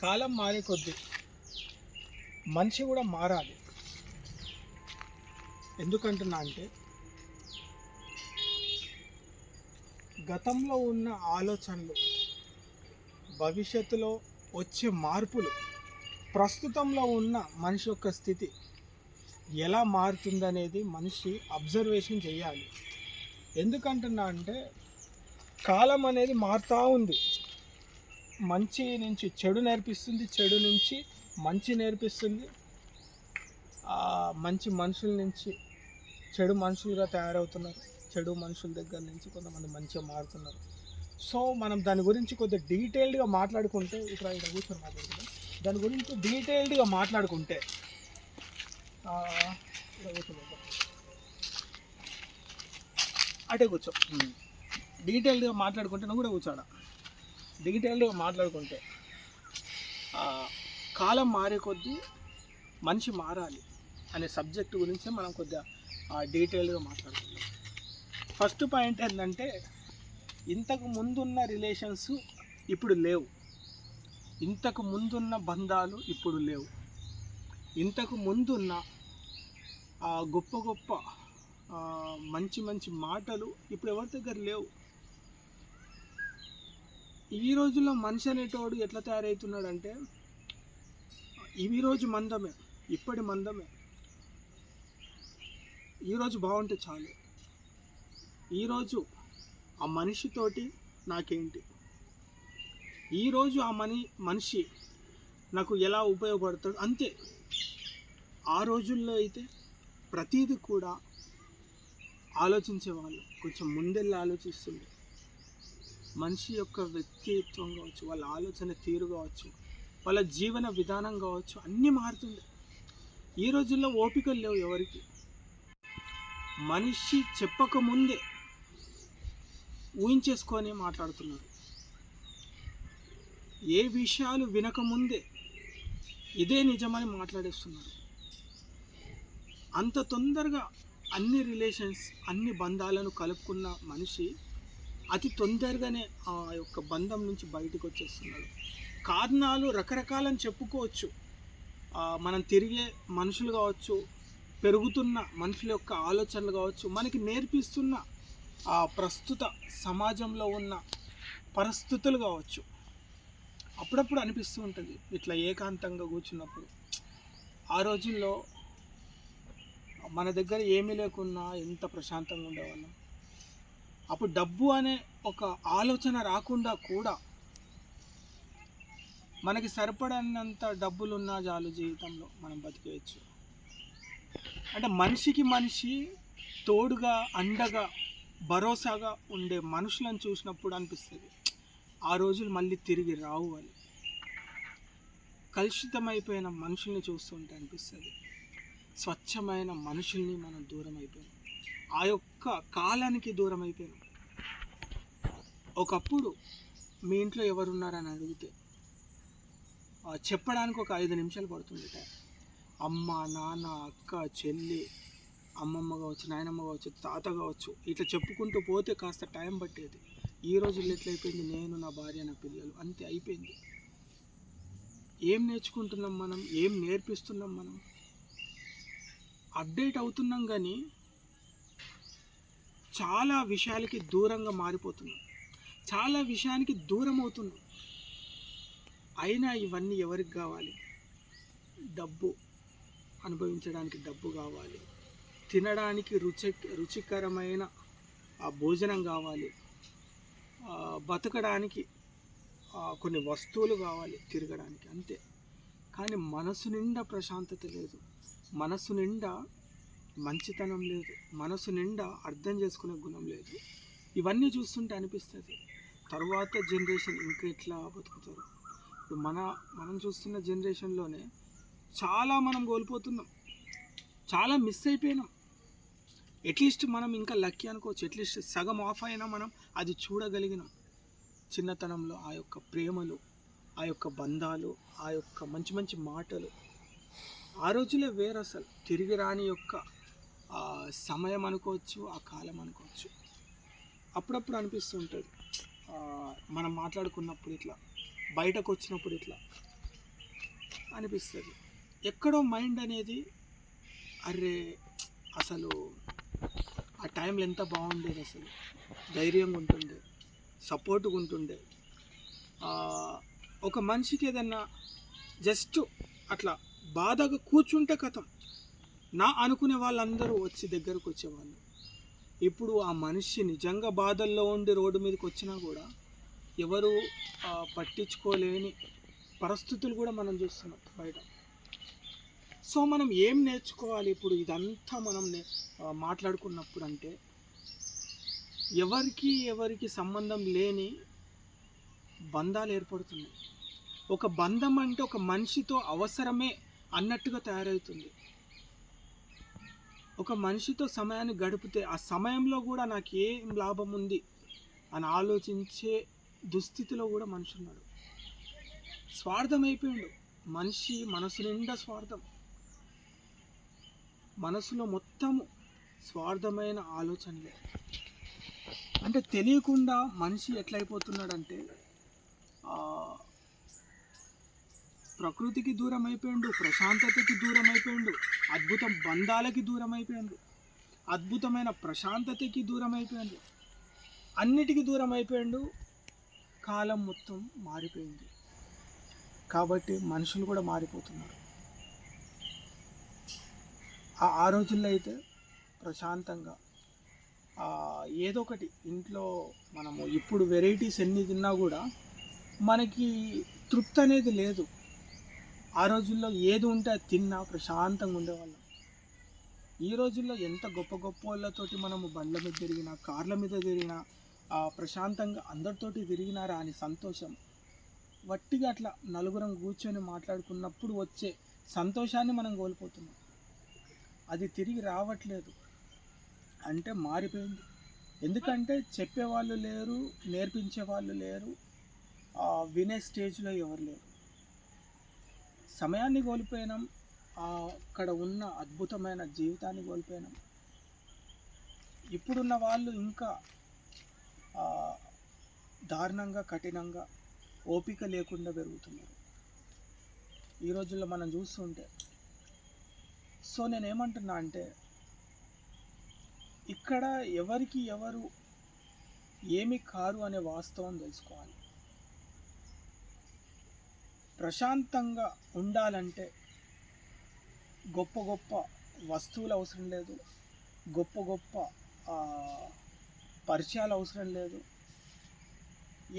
కాలం మారే కొద్దీ మనిషి కూడా మారాలి. ఎందుకంటున్నా అంటే గతంలో ఉన్న ఆలోచనలు, భవిష్యత్తులో వచ్చే మార్పులు, ప్రస్తుతంలో ఉన్న మనిషి యొక్క స్థితి ఎలా మారుతుందనేది మనిషి అబ్జర్వేషన్ చేయాలి. ఎందుకంటున్నా అంటే కాలం అనేది మారుతూ ఉంది. మంచి నుంచి చెడు నేర్పిస్తుంది, చెడు నుంచి మంచి నేర్పిస్తుంది. మంచి మనుషుల నుంచి చెడు మనుషులుగా తయారవుతున్నారు, చెడు మనుషుల దగ్గర నుంచి కొంతమంది మంచిగా మారుతున్నారు. సో మనం దాని గురించి కొద్దిగా డీటెయిల్డ్గా మాట్లాడుకుంటే, ఇక్కడ కూర్చొని మాట్లాడుకుంటాం, దాని గురించి డీటెయిల్డ్గా మాట్లాడుకుంటే అటే కూర్చో. డీటెయిల్డ్గా మాట్లాడుకుంటే నువ్వు కూడా కూర్చోడా. డీటెయిల్డ్గా మాట్లాడుకుంటే కాలం మారే కొద్దీ మనిషి మారాలి అనే సబ్జెక్టు గురించి మనం కొద్దిగా డీటెయిల్డ్గా మాట్లాడుకుంటాం. ఫస్ట్ పాయింట్ ఏంటంటే, ఇంతకు ముందున్న రిలేషన్స్ ఇప్పుడు లేవు, ఇంతకు ముందున్న బంధాలు ఇప్పుడు లేవు, ఇంతకు ముందున్న గొప్ప గొప్ప మంచి మంచి మాటలు ఇప్పుడు ఎవరి దగ్గర లేవు. ఈ రోజుల్లో మనిషి అనేటోడు ఎట్లా తయారవుతున్నాడంటే, ఈరోజు మందమే, ఇప్పటి మందమే, ఈరోజు బాగుంటే చాలు, ఈరోజు ఆ మనిషితోటి నాకేంటి, ఈరోజు ఆ మనిషి నాకు ఎలా ఉపయోగపడతాడు అంతే. ఆ రోజుల్లో అయితే ప్రతీది కూడా ఆలోచించేవాళ్ళు, కొంచెం ముందెళ్ళి ఆలోచిస్తుండే. మనిషి యొక్క వ్యక్తిత్వం కావచ్చు, వాళ్ళ ఆలోచన తీరు కావచ్చు, వాళ్ళ జీవన విధానం కావచ్చు, అన్నీ మారుతుండే. ఈ రోజుల్లో ఓపికలు లేవు ఎవరికి. మనిషి చెప్పకముందే ఊహించేసుకొని మాట్లాడుతున్నారు. ఏ విషయాలు వినకముందే ఇదే నిజమని మాట్లాడేస్తున్నారు. అంత తొందరగా అన్ని రిలేషన్స్, అన్ని బంధాలను కలుపుకున్న మనిషి అతి తొందరగానే ఆ యొక్క బంధం నుంచి బయటకు వచ్చేస్తున్నాడు. కారణాలు రకరకాలని చెప్పుకోవచ్చు. మనం తిరిగే మనుషులు కావచ్చు, పెరుగుతున్న మనుషుల యొక్క ఆలోచనలు కావచ్చు, మనకి నేర్పిస్తున్న ప్రస్తుత సమాజంలో ఉన్న పరిస్థితులు కావచ్చు. అప్పుడప్పుడు అనిపిస్తూ ఉంటుంది ఇట్లా ఏకాంతంగా కూర్చున్నప్పుడు, ఆ రోజుల్లో మన దగ్గర ఏమీ లేకున్నా ఎంత ప్రశాంతంగా ఉండేవాళ్ళం. అప్పుడు డబ్బు అనే ఒక ఆలోచన రాకుండా కూడా మనకి సరిపడినంత డబ్బులున్నా చాలు, జీవితంలో మనం బతికేయచ్చు. అంటే మనిషికి మనిషి తోడుగా, అండగా, భరోసాగా ఉండే మనుషులను చూసినప్పుడు అనిపిస్తుంది ఆ రోజులు మళ్ళీ తిరిగి రావు అని. కలుషితమైపోయిన మనుషుల్ని చూస్తుంటే అనిపిస్తుంది స్వచ్ఛమైన మనుషుల్ని మనం దూరం అయిపోయాం, ఆ యొక్క కాలానికి దూరం అయిపోయాం. ఒకప్పుడు మీ ఇంట్లో ఎవరున్నారని అడిగితే చెప్పడానికి ఒక 5 నిమిషాలు పడుతుంది. అమ్మ, నాన్న, అక్క, చెల్లి, అమ్మమ్మ కావచ్చు, నాయనమ్మ కావచ్చు, తాత కావచ్చు, ఇట్లా చెప్పుకుంటూ పోతే కాస్త టైం పట్టేది. ఈ రోజుల్లో ఎట్లయిపోయింది, నేను, నా భార్య, నా పిల్లలు, అంతే అయిపోయింది. ఏం నేర్చుకుంటున్నాం మనం, ఏం నేర్పిస్తున్నాం మనం? అప్డేట్ అవుతున్నాం కానీ చాలా విషయాలకి దూరంగా మారిపోతున్నాం, చాలా విషయానికి దూరం అవుతున్నాం. అయినా ఇవన్నీ ఎవరికి కావాలి? డబ్బు, అనుభవించడానికి డబ్బు కావాలి, తినడానికి రుచికరమైన ఆ భోజనం కావాలి, బతకడానికి కొన్ని వస్తువులు కావాలి, తిరగడానికి, అంతే. కానీ మనసు నిండా ప్రశాంతత లేదు, మనసు నిండా మంచితనం లేదు, మనసు నిండా అర్థం చేసుకునే గుణం లేదు. ఇవన్నీ చూస్తుంటే అనిపిస్తుంది తర్వాత జనరేషన్ ఇంకా ఎట్లా బతుకుతారు. ఇప్పుడు మనం చూస్తున్న జనరేషన్లోనే చాలా మనం కోల్పోతున్నాం, చాలా మిస్ అయిపోయినాం. అట్లీస్ట్ మనం ఇంకా లక్కీ అనుకోవచ్చు, అట్లీస్ట్ సగం ఆఫ్ అయినా మనం అది చూడగలిగినాం. చిన్నతనంలో ఆ యొక్క ప్రేమలు, ఆ యొక్క బంధాలు, ఆ యొక్క మంచి మంచి మాటలు, ఆ రోజులే వేరు. అసలు తిరిగి రాని యొక్క సమయం అనుకోవచ్చు, ఆ కాలం అనుకోవచ్చు. అప్పుడప్పుడు అనిపిస్తుంటుంది మనం మాట్లాడుకున్నప్పుడు, ఇట్లా బయటకు వచ్చినప్పుడు, ఇట్లా అనిపిస్తుంది. ఎక్కడో మైండ్ అనేది అరే అసలు ఆ టైంలో ఎంత బాగుండేది, అసలు ధైర్యంగా ఉంటుండే, సపోర్ట్గా ఉంటుండే. ఒక మనిషికి ఏదన్నా జస్ట్ అట్లా బాధగా కూర్చుంటే కథం నా అనుకునే వాళ్ళందరూ వచ్చి దగ్గరకు వచ్చేవాళ్ళు. ఇప్పుడు ఆ మనిషి నిజంగా బాధల్లో ఉండి రోడ్డు మీదకి వచ్చినా కూడా ఎవరు పట్టించుకోలేని పరిస్థితులు కూడా మనం చూస్తున్నాం బయట. సో మనం ఏం నేర్చుకోవాలి ఇప్పుడు ఇదంతా మనం మాట్లాడుకున్నప్పుడు అంటే, ఎవరికి సంబంధం లేని బంధాలు ఏర్పడుతున్నాయి. ఒక బంధం అంటే ఒక మనిషితో అవసరమే అన్నట్టుగా తయారవుతుంది. ఒక మనిషితో సమయాన్ని గడిపితే ఆ సమయంలో కూడా నాకు ఏం లాభం ఉంది అని ఆలోచించే దుస్థితిలో కూడా మనిషి ఉన్నాడు. స్వార్థం అయిపోయాడు మనిషి. మనసు నిండా స్వార్థం, మనసులో మొత్తము స్వార్థమైన ఆలోచనలే. అంటే తెలియకుండా మనిషి ఎట్లయిపోతున్నాడంటే ప్రకృతికి దూరం అయిపోయాడు, ప్రశాంతతకి దూరం అయిపోయాడు, బంధాలకి దూరం అయిపోయాడు, అద్భుతమైన ప్రశాంతతకి దూరం అయిపోయాడు, అన్నిటికీ దూరం అయిపోయాడు. కాలం మొత్తం మారిపోయింది కాబట్టి మనుషులు కూడా మారిపోతున్నారు. ఆ రోజుల్లో అయితే ప్రశాంతంగా ఏదో ఒకటి ఇంట్లో మనము ఇప్పుడు వెరైటీస్ ఎన్ని తిన్నా కూడా మనకి తృప్తి అనేది లేదు. ఆ రోజుల్లో ఏది ఉంటే అది తిన్నా ప్రశాంతంగా ఉండేవాళ్ళం. ఈ రోజుల్లో ఎంత గొప్ప గొప్ప వాళ్ళతోటి మనము బండ్ల మీద తిరిగినా, కార్ల మీద తిరిగినా, ప్రశాంతంగా అందరితోటి తిరిగినారా అని సంతోషం, వట్టిగా అట్లా నలుగురం కూర్చొని మాట్లాడుకున్నప్పుడు వచ్చే సంతోషాన్ని మనం కోల్పోతున్నాం. అది తిరిగి రావట్లేదు. అంటే మారిపోయింది. ఎందుకంటే చెప్పేవాళ్ళు లేరు, నేర్పించే వాళ్ళు లేరు, వినే స్టేజ్లో ఎవరు లేరు. సమయాన్ని కోల్పోయినాం, అక్కడ ఉన్న అద్భుతమైన జీవితాన్ని కోల్పోయినాం. ఇప్పుడున్న వాళ్ళు ఇంకా దారుణంగా, కఠినంగా, ఓపిక లేకుండా పెరుగుతున్నారు ఈ రోజుల్లో మనం చూస్తుంటే. సో నేనేమంటున్నా అంటే, ఇక్కడ ఎవరికి ఎవరు ఏమి కారు అనే వాస్తవం తెలుసుకోవాలి. ప్రశాంతంగా ఉండాలంటే గొప్ప గొప్ప వస్తువులు అవసరం లేదు, గొప్ప గొప్ప పరిచయాలు అవసరం లేదు,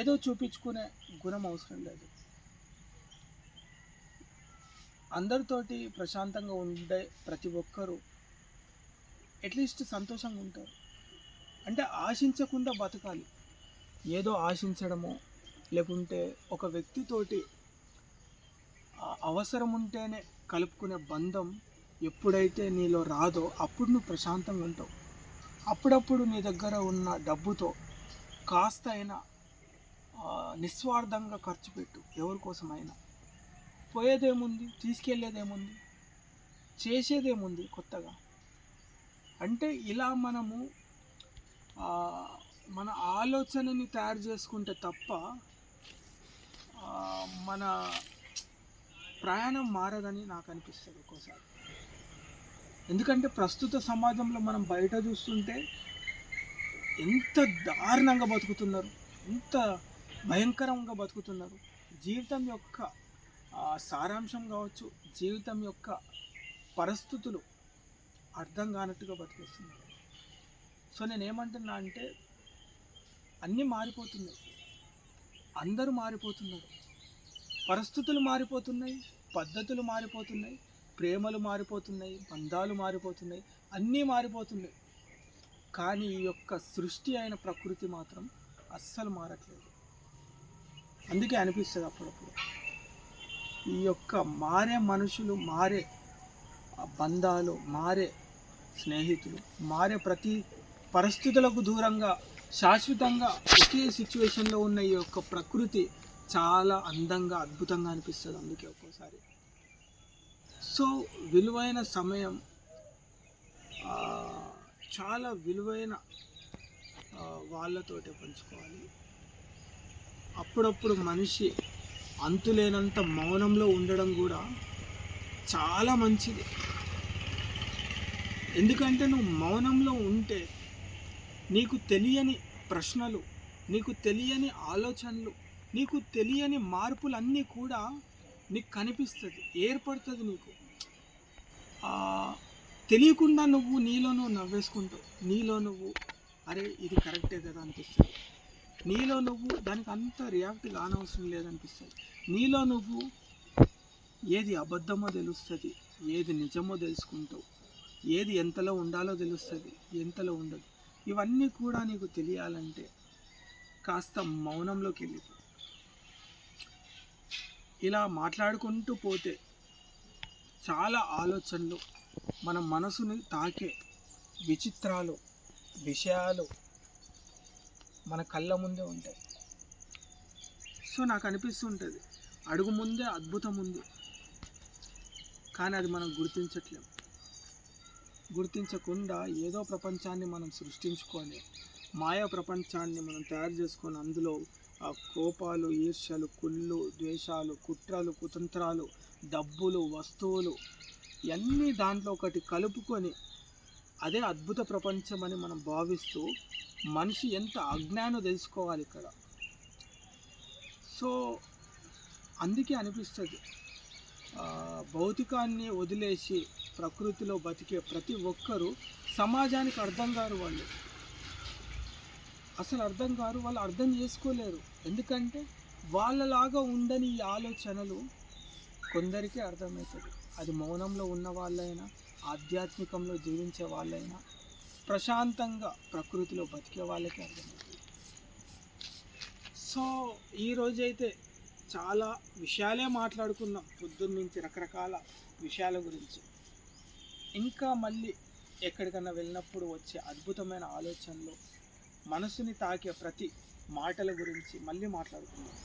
ఏదో చూపించుకునే గుణం అవసరం లేదు. అందరితోటి ప్రశాంతంగా ఉండే ప్రతి ఒక్కరూ అట్లీస్ట్ సంతోషంగా ఉంటారు. అంటే ఆశించకుండా బతకాలి. ఏదో ఆశించడమో లేకుంటే ఒక వ్యక్తితోటి అవసరం ఉంటేనే కలుపుకునే బంధం ఎప్పుడైతే నీలో రాదో అప్పుడు నువ్వు ప్రశాంతంగా ఉంటావు. అప్పుడప్పుడు నీ దగ్గర ఉన్న డబ్బుతో కాస్త అయినా నిస్వార్థంగా ఖర్చు పెట్టు. ఎవరి కోసమైనా. పోయేదేముంది, తీసుకెళ్ళేదేముంది, చేసేదేముంది కొత్తగా. అంటే ఇలా మనము మన ఆలోచనని తయారు చేసుకుంటే తప్ప మన ప్రయాణం మారదని నాకు అనిపిస్తుంది ఒక్కోసారి. ఎందుకంటే ప్రస్తుత సమాజంలో మనం బయట చూస్తుంటే ఎంత దారుణంగా బతుకుతున్నారు, ఎంత భయంకరంగా బతుకుతున్నారు. జీవితం యొక్క సారాంశం కావచ్చు, జీవితం యొక్క పరిస్థితులు అర్థం కానట్టుగా బతికేస్తున్నారు. సో నేనేమంటున్నా అంటే, అన్నీ మారిపోతున్నాయి, అందరూ మారిపోతున్నారు, పరిస్థితులు మారిపోతున్నాయి, పద్ధతులు మారిపోతున్నాయి, ప్రేమలు మారిపోతున్నాయి, బంధాలు మారిపోతున్నాయి, అన్నీ మారిపోతున్నాయి. కానీ ఈ యొక్క సృష్టి అయిన ప్రకృతి మాత్రం అస్సలు మారట్లేదు. అందుకే అనిపిస్తుంది అప్పుడప్పుడు ఈ యొక్క మారే మనుషులు, మారే బంధాలు, మారే స్నేహితులు, మారే ప్రతి పరిస్థితులకు దూరంగా శాశ్వతంగా ఒకే సిచ్యువేషన్లో ఉన్న ఈ యొక్క ప్రకృతి చాలా అందంగా, అద్భుతంగా అనిపిస్తుంది. అందుకే ఒక్కోసారి సో విలువైన సమయం, చాలా విలువైన వాళ్ళతోటే పంచుకోవాలి. అప్పుడప్పుడు మనిషి అంతులేనంత మౌనంలో ఉండడం కూడా చాలా మంచిది. ఎందుకంటే నువ్వు మౌనంలో ఉంటే నీకు తెలియని ప్రశ్నలు, నీకు తెలియని ఆలోచనలు, నీకు తెలియని మార్పులన్నీ కూడా నీకు కనిపిస్తుంది, ఏర్పడుతుంది నీకు. తెలియకుండా నువ్వు నీలో నువ్వు నవ్వేసుకుంటావు, నీలో నువ్వు అరే ఇది కరెక్టే కదా అనిపిస్తుంది, నీలో నువ్వు దానికి అంత రియాక్ట్ కానవసరం లేదనిపిస్తుంది, నీలో నువ్వు ఏది అబద్ధమో తెలుస్తుంది, ఏది నిజమో తెలుసుకుంటావు, ఏది ఎంతలో ఉండాలో తెలుస్తుంది, ఎంతలో ఉండదు. ఇవన్నీ కూడా నీకు తెలియాలంటే కాస్త మౌనంలోకి వెళ్ళిపో. ఇలా మాట్లాడుకుంటూ పోతే చాలా ఆలోచనలు, మన మనసుని తాకే విచిత్రాలు, విషయాలు మన కళ్ళ ముందే ఉంటాయి. సో నాకు అనిపిస్తుంటుంది అడుగు ముందే అద్భుతం ఉంది, కానీ అది మనం గుర్తించకుండా ఏదో ప్రపంచాన్ని మనం సృష్టించుకొని, మాయా ప్రపంచాన్ని మనం తయారు చేసుకొని అందులో ఆ కోపాలు, ఈర్ష్యలు, కుళ్ళు, ద్వేషాలు, కుట్రలు, కుతంత్రాలు, డబ్బులు, వస్తువులు ఇవన్నీ దాంట్లో ఒకటి కలుపుకొని అదే అద్భుత ప్రపంచం అని మనం భావిస్తూ మనిషి ఎంత అజ్ఞానో తెలుసుకోవాలి ఇక్కడ. సో అందుకే అనిపిస్తుంది భౌతికాన్ని వదిలేసి ప్రకృతిలో బతికే ప్రతి ఒక్కరూ సమాజానికి అర్థం కారు. వాళ్ళు అసలు అర్థం కారు, వాళ్ళు అర్థం చేసుకోలేరు. ఎందుకంటే వాళ్ళలాగా ఉండని ఈ ఆలోచనలు కొందరికీ అర్థమవుతుంది. అది మౌనంలో ఉన్న వాళ్ళైనా, ఆధ్యాత్మికంలో జీవించే వాళ్ళైనా, ప్రశాంతంగా ప్రకృతిలో బతికే వాళ్ళకి అర్థమవుతుంది. సో ఈరోజైతే చాలా విషయాలే మాట్లాడుకున్నాం, పొద్దున్న నుంచి రకరకాల విషయాల గురించి. ఇంకా మళ్ళీ ఎక్కడికన్నా వెళ్ళినప్పుడు వచ్చే అద్భుతమైన ఆలోచనలు, మనసుని తాకే ప్రతి మాటల గురించి మళ్ళీ మాట్లాడుకుందాం.